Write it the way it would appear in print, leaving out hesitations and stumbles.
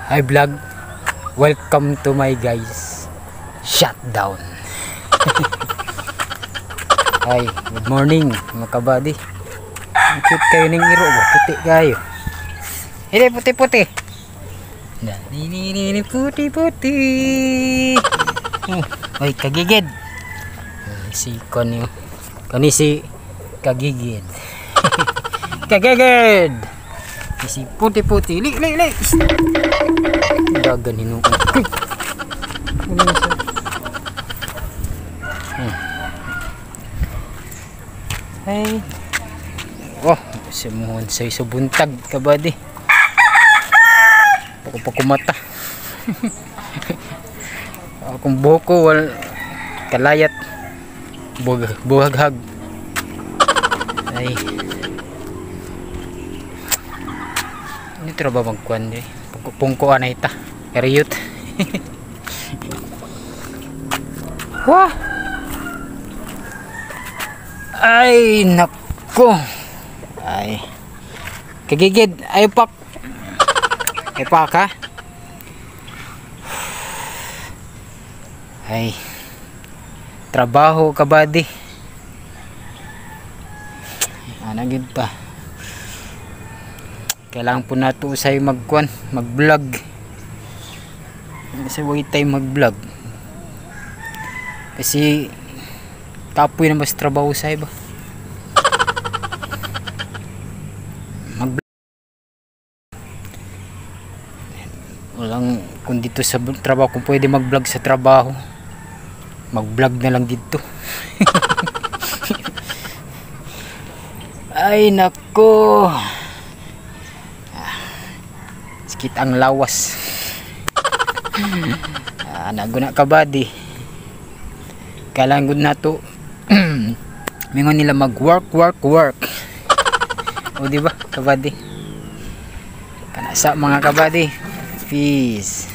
Hi vlog, welcome to my guys shutdown. Hi, good morning mga kabady. Ang cute kayo ng iro ba? Puti kayo. Hindi, puti-puti. Nini puti-puti. Ay, kagigid. Si Kani. Kani si kagigid. Kagigid. Si puti-puti. Li. Gaganin ako. Ay. Oh, simuhon sa buntag kabady. Pako mata. Akong buhok wal kalayat. Buhaghag. Ay. Ini trabaho magkuan di. Pungkuan na ita. Kariyot. Wah. Ay nako. Ay. Kagigid, ay pak. Ay pak ha. Ay. Trabaho kabady. Ana gid pa. Kailangan po nato usay magkuan, mag-vlog. Kasi wait time mag-vlog. Kasi kapoy na mas trabaho usay ba. Mag-vlog. Walang kung dito sa trabaho kung pwede mag-vlog sa trabaho. Mag-vlog na lang dito. Ay nako. Sakit ang lawas. Naguna kabady. Kailangan gud nato mingon nila mag-work. O di ba kabady? Kana sa mga kabady. Peace.